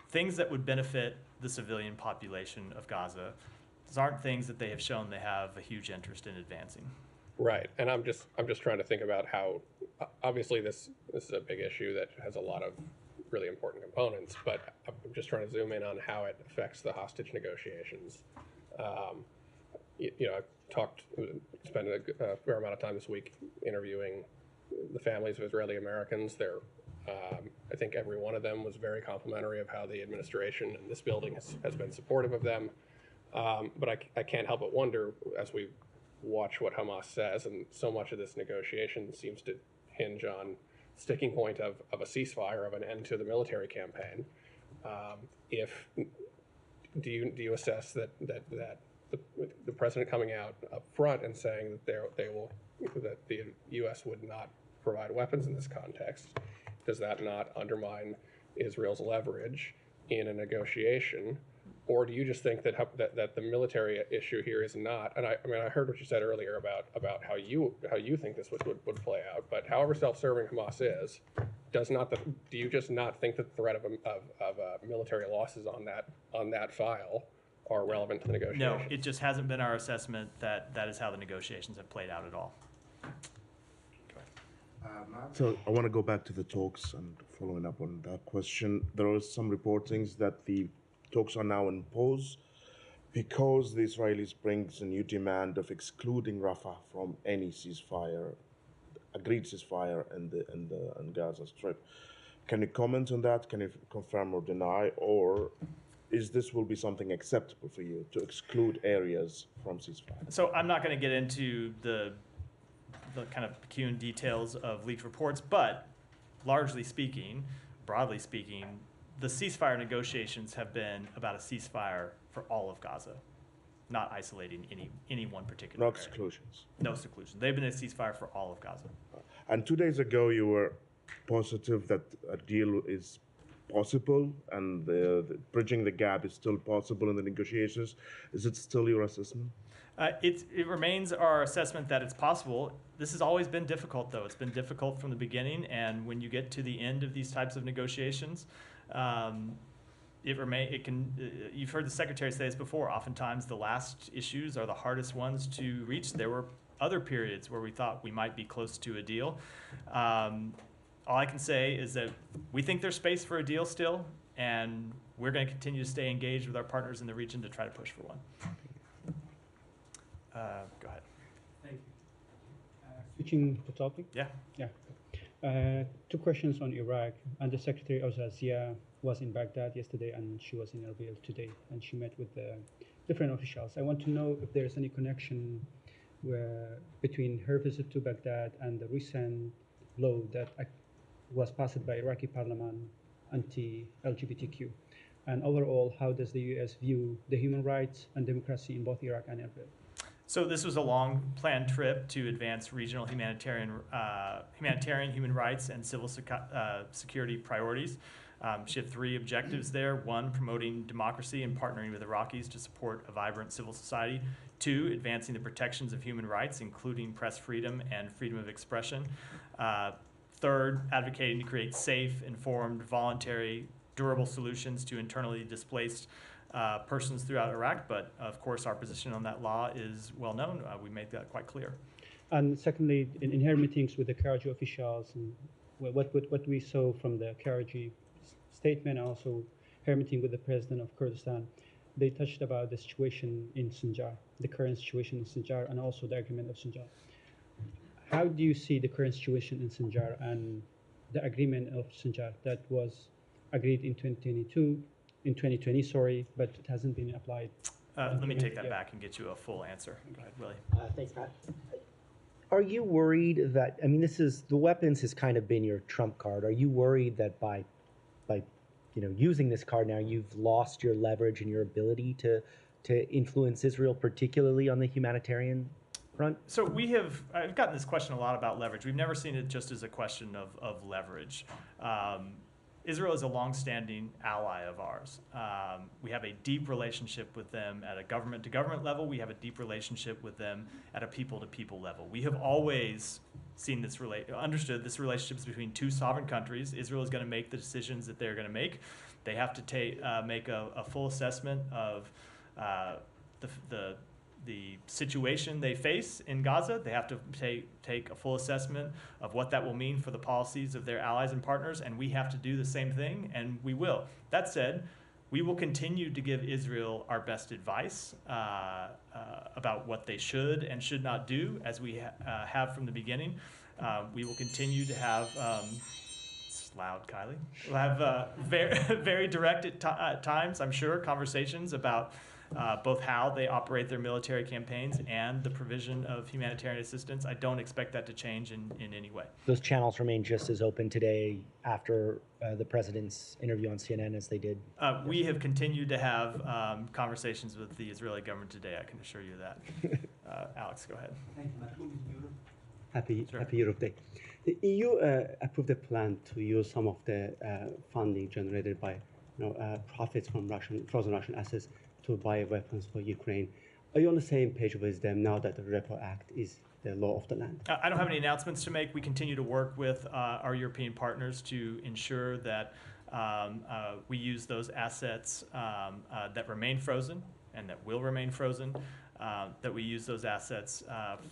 things that would benefit the civilian population of Gaza. These aren't things that they have shown they have a huge interest in advancing. Right, and I'm just trying to think about how, obviously this is a big issue that has a lot of really important components, but I'm just trying to zoom in on how it affects the hostage negotiations. I've spent a fair amount of time this week interviewing the families of Israeli Americans. I think every one of them was very complimentary of how the administration and this building has been supportive of them. But I can't help but wonder, as we watch what Hamas says, and so much of this negotiation seems to hinge on sticking point of a ceasefire, of an end to the military campaign. Do you assess that the president coming out up front and saying that that the U.S. would not provide weapons in this context, does that not undermine Israel's leverage in a negotiation? Or do you just think that the military issue here is not? And I heard what you said earlier about how you think this would play out. But however self-serving Hamas is, do you just not think that the threat of military losses on that file are relevant to the negotiation? No, it just hasn't been our assessment that is how the negotiations have played out at all. So I want to go back to the talks and following up on that question. There was some reportings that the talks are now in pause because the Israelis brings a new demand of excluding Rafah from any agreed ceasefire in Gaza Strip. Can you comment on that? Can you confirm or deny? Or will be something acceptable for you to exclude areas from ceasefire? So I'm not going to get into the kind of peculiar details of leaked reports, but broadly speaking, the ceasefire negotiations have been about a ceasefire for all of Gaza, not isolating any one particular area. Exclusions. No seclusion. They've been a ceasefire for all of Gaza. And 2 days ago, you were positive that a deal is possible and the bridging the gap is still possible in the negotiations. Is it still your assessment? It remains our assessment that it's possible. This has always been difficult, though. It's been difficult from the beginning, and when you get to the end of these types of negotiations, you've heard the secretary say this before, oftentimes the last issues are the hardest ones to reach. There were other periods where we thought we might be close to a deal. All I can say is that we think there's space for a deal still, and we're going to continue to stay engaged with our partners in the region to try to push for one. Go ahead. Thank you. Switching the topic? Yeah. Yeah. 2 questions on Iraq. Undersecretary Ozazia was in Baghdad yesterday, and she was in Erbil today, and she met with different officials. I want to know if there's any connection between her visit to Baghdad and the recent law that was passed by Iraqi parliament anti-LGBTQ? And overall, how does the U.S. view the human rights and democracy in both Iraq and Israel? So this was a long-planned trip to advance regional humanitarian human rights and civil security priorities. She had 3 objectives there. 1, promoting democracy and partnering with Iraqis to support a vibrant civil society. 2, advancing the protections of human rights, including press freedom and freedom of expression. 3rd, advocating to create safe, informed, voluntary, durable solutions to internally displaced persons throughout Iraq. But of course, our position on that law is well known. We made that quite clear. And secondly, in her meetings with the KRG officials, and what we saw from the KRG statement, also her meeting with the president of Kurdistan, they touched about the situation in Sinjar, the current situation in Sinjar, and also the agreement of Sinjar. How do you see the current situation in Sinjar and the agreement of Sinjar that was agreed in 2020, sorry, but it hasn't been applied? Let me take that back and get you a full answer. Go ahead, Willie. Thanks, Matt. Are you worried that, I mean, the weapons has kind of been your trump card. Are you worried that by using this card now, you've lost your leverage and your ability to influence Israel, particularly on the humanitarian front? So I've gotten this question a lot about leverage. We've never seen it just as a question of leverage. Israel is a longstanding ally of ours. We have a deep relationship with them at a government-to-government level. We have a deep relationship with them at a people-to-people level. We have always seen understood this relationship is between 2 sovereign countries. Israel is going to make the decisions that they're going to make. They have to make a full assessment of the situation they face in Gaza. They have to take a full assessment of what that will mean for the policies of their allies and partners, and we have to do the same thing, and we will. That said, we will continue to give Israel our best advice about what they should and should not do, as we have from the beginning. We will continue to have, it's loud, Kylie. We'll have very direct at times, I'm sure, conversations about both how they operate their military campaigns and the provision of humanitarian assistance. I don't expect that to change in any way. Those channels remain just as open today after the president's interview on CNN as they did? We have continued to have conversations with the Israeli government today, I can assure you that. Alex, go ahead. Thank you, Matt. Happy Europe Day. The EU approved a plan to use some of the funding generated by profits from frozen Russian assets to buy weapons for Ukraine. Are you on the same page with them now that the Rafah Act is the law of the land? I don't have any announcements to make. We continue to work with our European partners to ensure that we use those assets that remain frozen and that will remain frozen, that we use those assets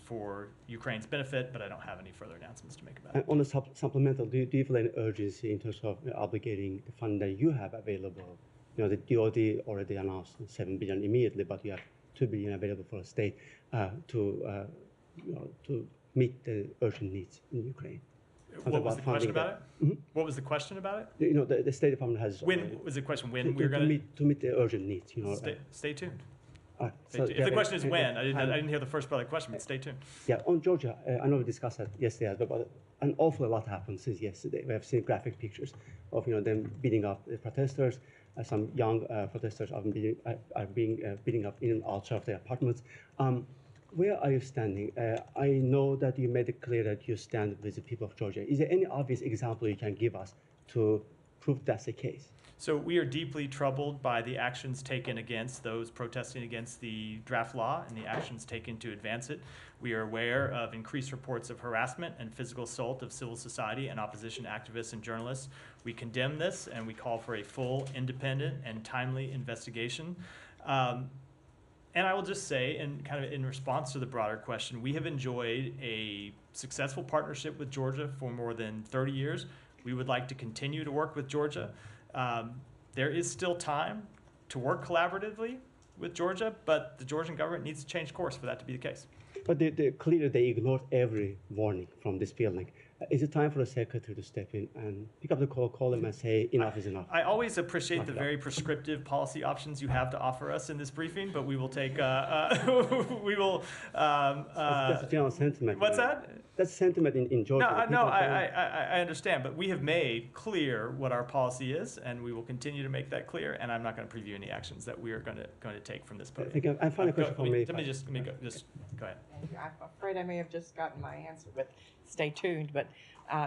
for Ukraine's benefit, but I don't have any further announcements to make about it. On the supplemental, do you feel any urgency in terms of obligating the fund that you have available? The DoD already announced $7 billion immediately, but you have $2 billion available for the state to meet the urgent needs in Ukraine. What was the question about it? Mm-hmm. What was the question about it? The State Department has. When was the question? When we're going to meet the urgent needs? Stay tuned. So if the question is when, I didn't hear the first part of the question, but stay tuned. Yeah, on Georgia, I know we discussed that yesterday, but an awful lot happened since yesterday. We have seen graphic pictures of them beating up the protesters. Some young protesters are being beaten up in and outside of their apartments. Where are you standing? I know that you made it clear that you stand with the people of Georgia. Is there any obvious example you can give us to prove that's the case? So we are deeply troubled by the actions taken against those protesting against the draft law and the actions taken to advance it. We are aware of increased reports of harassment and physical assault of civil society and opposition activists and journalists. We condemn this and we call for a full, independent, and timely investigation. And I will just say, in response to the broader question, we have enjoyed a successful partnership with Georgia for more than 30 years. We would like to continue to work with Georgia. There is still time to work collaboratively with Georgia, but the Georgian government needs to change course for that to be the case. But clearly they ignored every warning from this building. Is it time for the secretary to step in and pick up the call him and say enough is enough? I always appreciate the very prescriptive policy options you have to offer us in this briefing, but we will take, we will. That's a general sentiment. What's that? That's sentiment in Georgia. No, I understand, but we have made clear what our policy is, and we will continue to make that clear. And I'm not going to preview any actions that we are going to take from this podium. I find a question for me. Let me just go ahead. I'm afraid I may have just gotten my answer, but stay tuned. But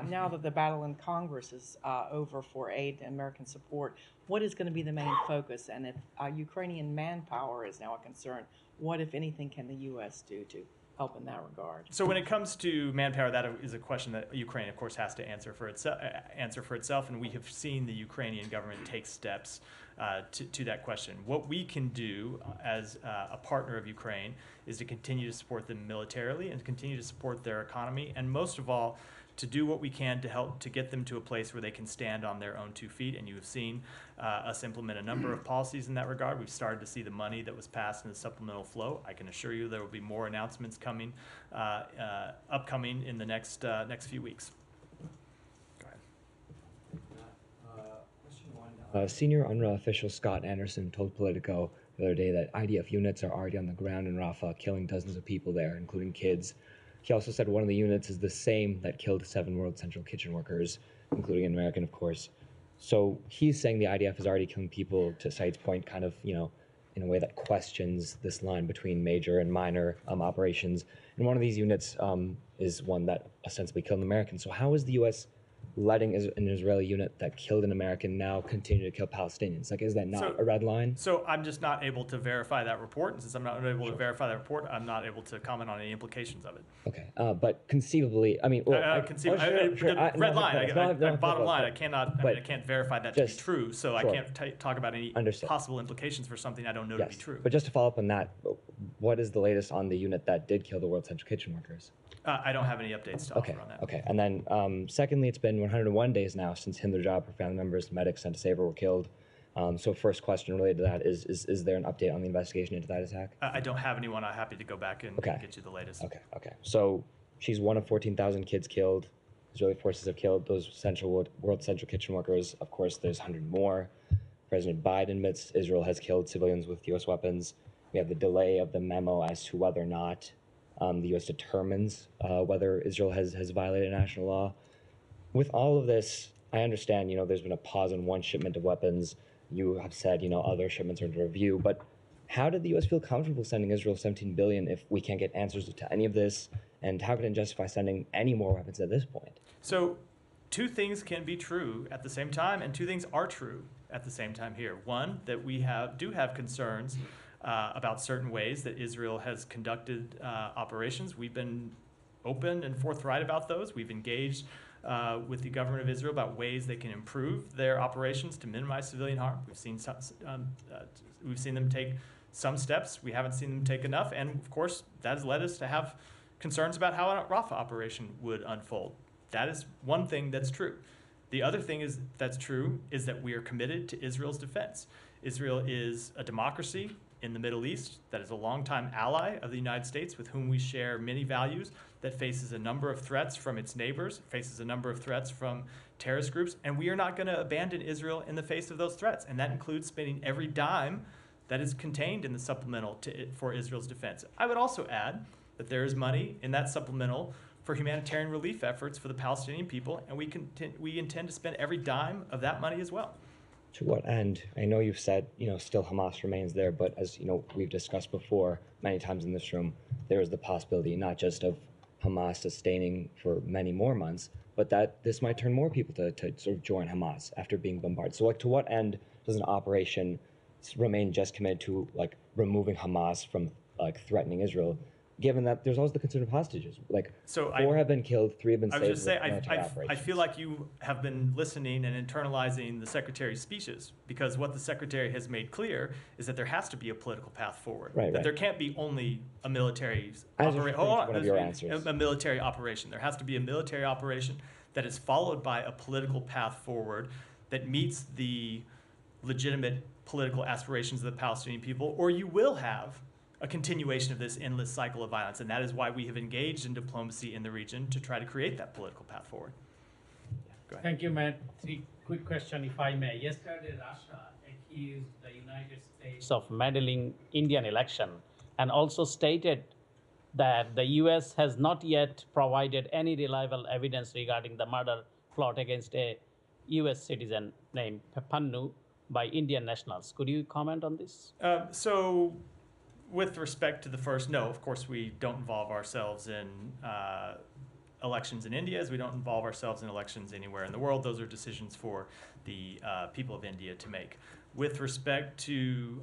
now that the battle in Congress is over for aid and American support, what is going to be the main focus? And if Ukrainian manpower is now a concern, what, if anything, can the U.S. do to help in that regard? So when it comes to manpower, that is a question that Ukraine, of course, has to answer for itself, and we have seen the Ukrainian government take steps to that question. What we can do as a partner of Ukraine is to continue to support them militarily and continue to support their economy, and most of all, to do what we can to help to get them to a place where they can stand on their own 2 feet. And you have seen us implement a number of policies in that regard. We've started to see the money that was passed in the supplemental flow. I can assure you there will be more announcements coming, upcoming in the next few weeks. Go ahead. Senior UNRWA official Scott Anderson told Politico the other day that IDF units are already on the ground in Rafah, killing dozens of people there, including kids. He also said one of the units is the same that killed 7 World Central Kitchen workers, including an American, of course. So he's saying the IDF is already killing people, to Said's point, kind of, in a way that questions this line between major and minor operations. And one of these units is one that ostensibly killed an American. So how is the U.S. letting an Israeli unit that killed an American now continue to kill Palestinians? Like, is that not a red line? So I'm just not able to verify that report. And since I'm not able to verify that report, I'm not able to comment on any implications of it. Okay, but conceivably, I mean, red line. Bottom line, I can't verify that to be true. So I can't talk about any possible implications for something I don't know to be true. But just to follow up on that, what is the latest on the unit that did kill the World Central Kitchen workers? I don't have any updates to offer on that. Okay, and then secondly, it's been 101 days now since Hind Rajab, her family members, medics sent to save her, were killed. So first question related to that is there an update on the investigation into that attack? I don't have anyone. I'm happy to go back and get you the latest. Okay. So she's one of 14,000 kids killed. Israeli forces have killed those World Central Kitchen workers. Of course, there's 100 more. President Biden admits Israel has killed civilians with U.S. weapons. We have the delay of the memo as to whether or not the U.S. determines whether Israel has violated national law. With all of this, I understand, there's been a pause on one shipment of weapons. You have said, other shipments are under review. But how did the U.S. feel comfortable sending Israel $17 billion if we can't get answers to any of this? And how can it justify sending any more weapons at this point? So 2 things can be true at the same time, and 2 things are true at the same time here. One, that we do have concerns about certain ways that Israel has conducted operations. We've been open and forthright about those. We've engaged with the government of Israel about ways they can improve their operations to minimize civilian harm. We've seen them take some steps. We haven't seen them take enough. And of course, that has led us to have concerns about how a Rafah operation would unfold. That is one thing that's true. The other thing that's true is that we are committed to Israel's defense. Israel is a democracy in the Middle East that is a longtime ally of the United States, with whom we share many values, that faces a number of threats from its neighbors, faces a number of threats from terrorist groups, and we are not going to abandon Israel in the face of those threats. And that includes spending every dime that is contained in the supplemental for Israel's defense. I would also add that there is money in that supplemental for humanitarian relief efforts for the Palestinian people, and we intend to spend every dime of that money as well. To what end? I know you've said, still Hamas remains there, but as we've discussed before many times in this room, there is the possibility not just of Hamas sustaining for many more months, but that this might turn more people to sort of join Hamas after being bombarded. So to what end does an operation remain just committed to removing Hamas from threatening Israel, given that there's always the concern of hostages? 4 have been killed, 3 have been saved. I was just saying, I feel like you have been listening and internalizing the Secretary's speeches, because what the Secretary has made clear is that there has to be a political path forward. That there can't be only a military operation. A military operation. There has to be a military operation that is followed by a political path forward that meets the legitimate political aspirations of the Palestinian people, or you will have a continuation of this endless cycle of violence. And that is why we have engaged in diplomacy in the region to try to create that political path forward. Yeah, go ahead. Thank you, Matt. Three quick question, if I may. Yesterday, Russia accused the United States of meddling Indian election and also stated that the US has not yet provided any reliable evidence regarding the murder plot against a US citizen named Pannu by Indian nationals. Could you comment on this? So with respect to the first, no, of course we don't involve ourselves in elections in India, as we don't involve ourselves in elections anywhere in the world. Those are decisions for the people of India to make. With respect to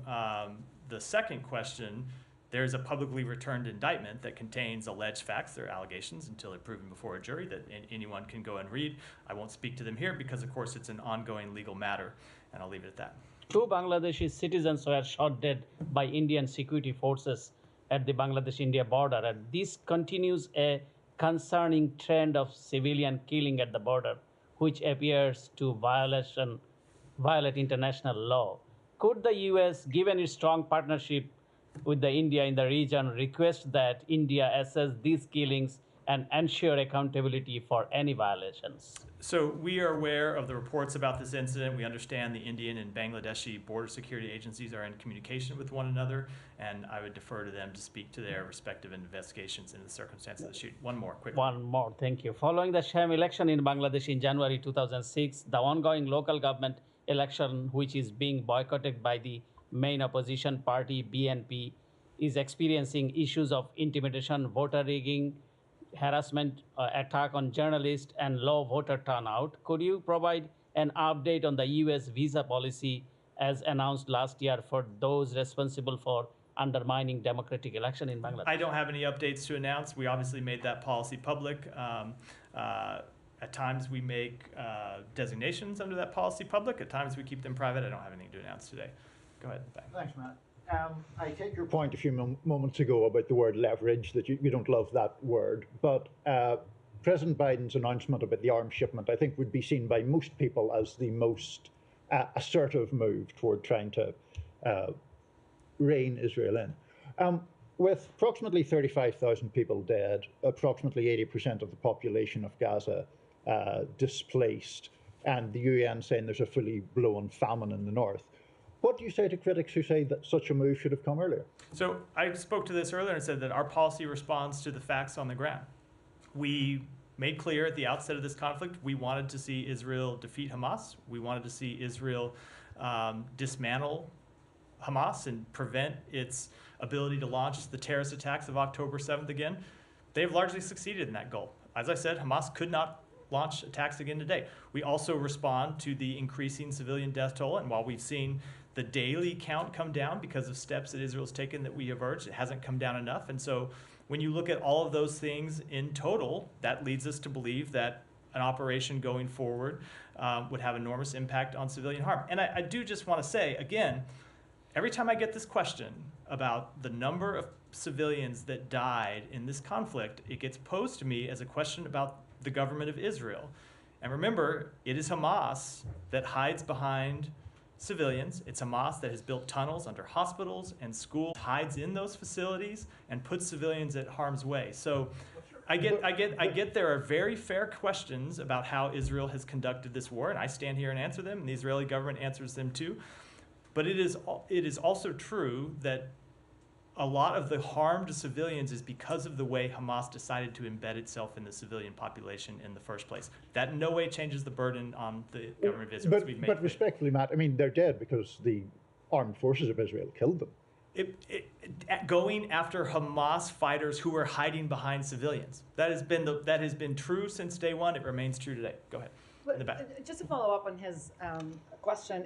the second question, there's a publicly returned indictment that contains alleged facts. They're allegations until they're proven before a jury that anyone can go and read. I won't speak to them here because, of course, it's an ongoing legal matter, and I'll leave it at that. 2 Bangladeshi citizens were shot dead by Indian security forces at the Bangladesh-India border, and this continues a concerning trend of civilian killing at the border, which appears to violate international law. Could the US, given its strong partnership with the India in the region, request that India assess these killings and ensure accountability for any violations? So we are aware of the reports about this incident. We understand the Indian and Bangladeshi border security agencies are in communication with one another, and I would defer to them to speak to their respective investigations into the circumstances of the shooting. One more, quick. One more, thank you. Following the sham election in Bangladesh in January 2006, the ongoing local government election, which is being boycotted by the main opposition party, BNP, is experiencing issues of intimidation, voter rigging, harassment, attack on journalists, and low voter turnout. Could you provide an update on the US visa policy as announced last year for those responsible for undermining democratic election in Bangladesh? I don't have any updates to announce. We obviously made that policy public. At times we make designations under that policy public. At times we keep them private. I don't have anything to announce today. Go ahead, Ben. Thanks, Matt. I take your point a few moments ago about the word leverage, that you don't love that word, but President Biden's announcement about the arms shipment, I think, would be seen by most people as the most assertive move toward trying to rein Israel in. With approximately 35,000 people dead, approximately 80% of the population of Gaza displaced, and the UN saying there's a fully blown famine in the north, what do you say to critics who say that such a move should have come earlier? So I spoke to this earlier and said that our policy responds to the facts on the ground. We made clear at the outset of this conflict we wanted to see Israel defeat Hamas. We wanted to see Israel dismantle Hamas and prevent its ability to launch the terrorist attacks of October 7th again. They've largely succeeded in that goal. As I said, Hamas could not launch attacks again today. We also respond to the increasing civilian death toll, and while we've seen the daily count come down because of steps that Israel's taken that we have urged, it hasn't come down enough. And so when you look at all of those things in total, that leads us to believe that an operation going forward would have enormous impact on civilian harm. And I do just want to say, again, every time I get this question about the number of civilians that died in this conflict, it gets posed to me as a question about the government of Israel. And remember, it is Hamas that hides behind civilians. It's Hamas that has built tunnels under hospitals and schools, hides in those facilities, and puts civilians at harm's way. So I get there are very fair questions about how Israel has conducted this war, and I stand here and answer them, and the Israeli government answers them too. But it is also true that a lot of the harm to civilians is because of the way Hamas decided to embed itself in the civilian population in the first place. That in no way changes the burden on the government of Israel. But respectfully, Matt, I mean, they're dead because the armed forces of Israel killed them. Going after Hamas fighters who are hiding behind civilians. That has been true since day one. It remains true today. Go ahead. In the back. Just to follow up on his question,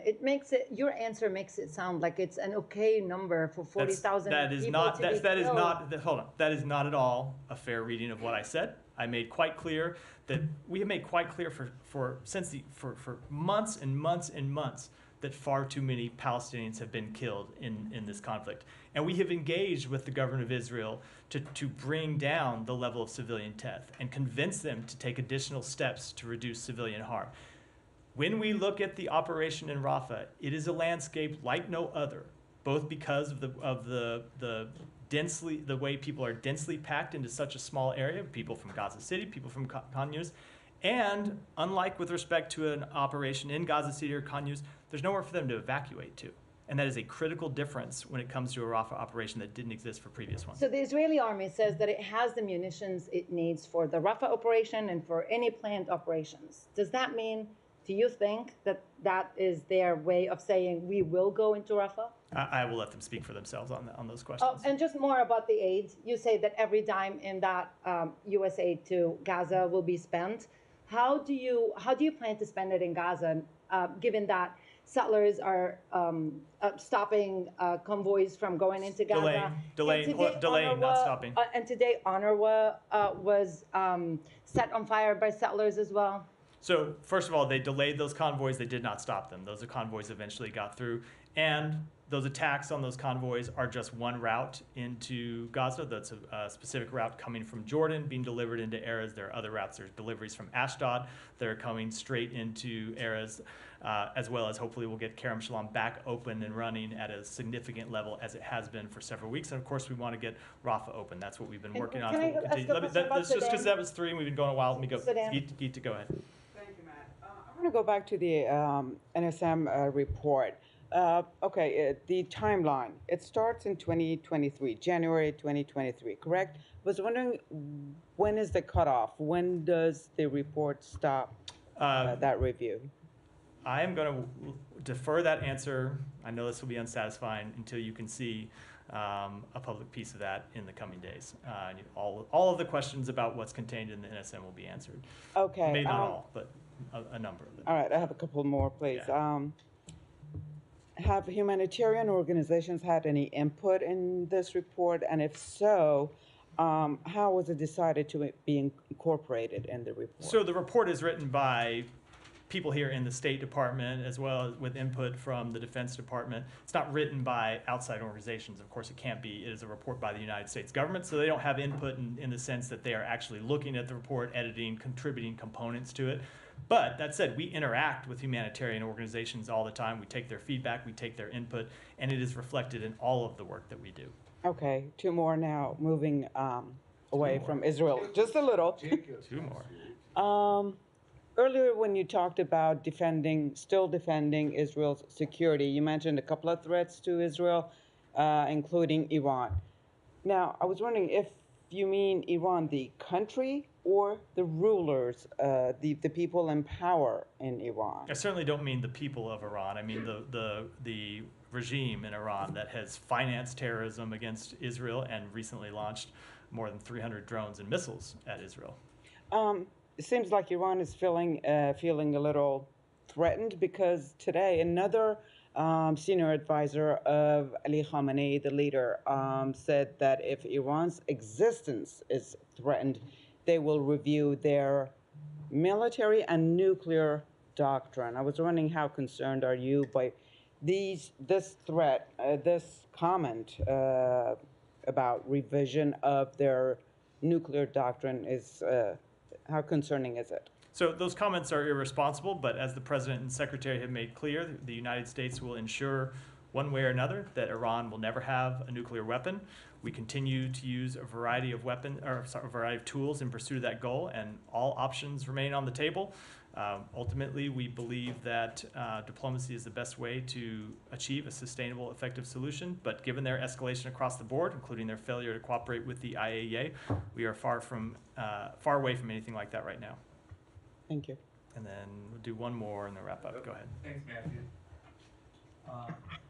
your answer makes it sound like it's an okay number for 40,000 people to be killed. Hold on. That is not at all a fair reading of what I said. I made quite clear that we have made quite clear for months and months and months that far too many Palestinians have been killed in this conflict. And we have engaged with the government of Israel to bring down the level of civilian death and convince them to take additional steps to reduce civilian harm. When we look at the operation in Rafah, it is a landscape like no other. both because of the way people are densely packed into such a small area, people from Gaza City, people from Khan Younis, and unlike with respect to an operation in Gaza City or Khan Younis, there's nowhere for them to evacuate to. And that is a critical difference when it comes to a Rafah operation that didn't exist for previous ones. So the Israeli army says that it has the munitions it needs for the Rafah operation and for any planned operations. Does that mean, do you think that that is their way of saying we will go into Rafah? I will let them speak for themselves on those questions. Oh, and just more about the aid. You say that every dime in that U.S. aid to Gaza will be spent. How do you plan to spend it in Gaza, given that settlers are stopping convoys from going into Gaza? Delaying, not stopping. And today, UNRWA was set on fire by settlers as well. So first of all, they delayed those convoys. They did not stop them. Those convoys eventually got through. And those attacks on those convoys are just one route into Gaza. That's a specific route coming from Jordan, being delivered into Erez. There are other routes. There's deliveries from Ashdod that are coming straight into Erez, as well as hopefully we'll get Kerem Shalom back open and running at a significant level as it has been for several weeks. And of course, we want to get Rafah open. That's what we've been working on. That's just because that was 3 and we've been going a while. Let me go. Geet, go ahead. Thank you, Matt. I want to go back to the NSM report. The timeline, it starts in 2023, January 2023, correct? I was wondering, when is the cutoff? When does the report stop that review? I am going to defer that answer. I know this will be unsatisfying until you can see a public piece of that in the coming days. All of the questions about what's contained in the NSM will be answered. Okay. Maybe not all, but a number of them. All right, I have a couple more, please. Yeah. Have humanitarian organizations had any input in this report? And if so, how was it decided to be incorporated in the report? So the report is written by people here in the State Department, as well as with input from the Defense Department. It's not written by outside organizations. Of course, it can't be. It is a report by the United States government, so they don't have input in the sense that they are actually looking at the report, editing, contributing components to it. But that said, we interact with humanitarian organizations all the time. We take their feedback, we take their input, and it is reflected in all of the work that we do. Okay, 2 more now, moving away from Israel, just a little. 2 more. Earlier when you talked about still defending Israel's security, you mentioned a couple of threats to Israel, including Iran. Now, I was wondering if you mean Iran, the country, or the rulers, the people in power in Iran? I certainly don't mean the people of Iran. I mean the regime in Iran that has financed terrorism against Israel and recently launched more than 300 drones and missiles at Israel. It seems like Iran is feeling a little threatened because today another senior advisor of Ali Khamenei, the leader, said that if Iran's existence is threatened, they will review their military and nuclear doctrine. I was wondering, how concerned are you by this threat, this comment about revision of their nuclear doctrine? How concerning is it? So those comments are irresponsible, but as the President and Secretary have made clear, the United States will ensure one way or another that Iran will never have a nuclear weapon. We continue to use a variety of tools in pursuit of that goal, and all options remain on the table. Ultimately, we believe that diplomacy is the best way to achieve a sustainable, effective solution. But given their escalation across the board, including their failure to cooperate with the IAEA, we are far away from anything like that right now. Thank you. And then we'll do one more and then wrap up. Go ahead. Thanks, Matthew.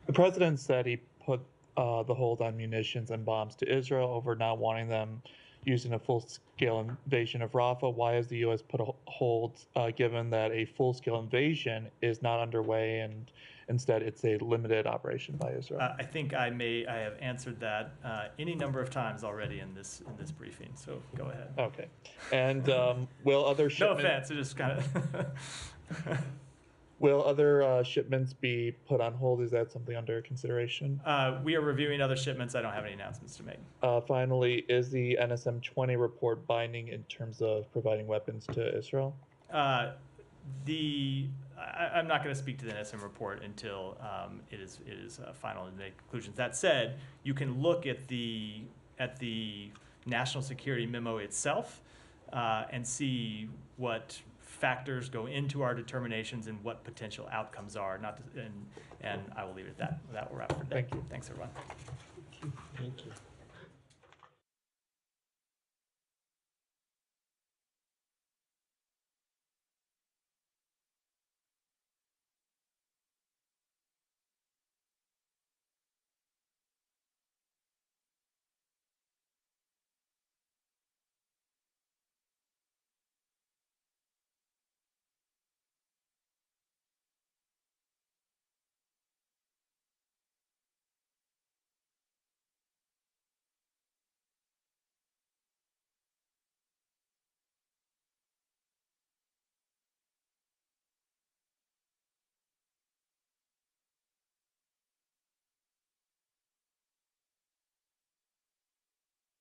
The president said he put the hold on munitions and bombs to Israel over not wanting them used in a full-scale invasion of Rafah. Why has the U.S. put a hold, given that a full-scale invasion is not underway and instead it's a limited operation by Israel? I think I have answered that any number of times already in this briefing. So go ahead. Okay. And will other shipments? No offense. It just kind of. Will other shipments be put on hold? Is that something under consideration? We are reviewing other shipments. I don't have any announcements to make. Finally, is the NSM 20 report binding in terms of providing weapons to Israel? The I'm not going to speak to the NSM report until it is final and make conclusions. That said, you can look at the national security memo itself and see what factors go into our determinations and what potential outcomes are. And I will leave it at that. That will wrap it for today. Thank you. Thanks, everyone. Thank you.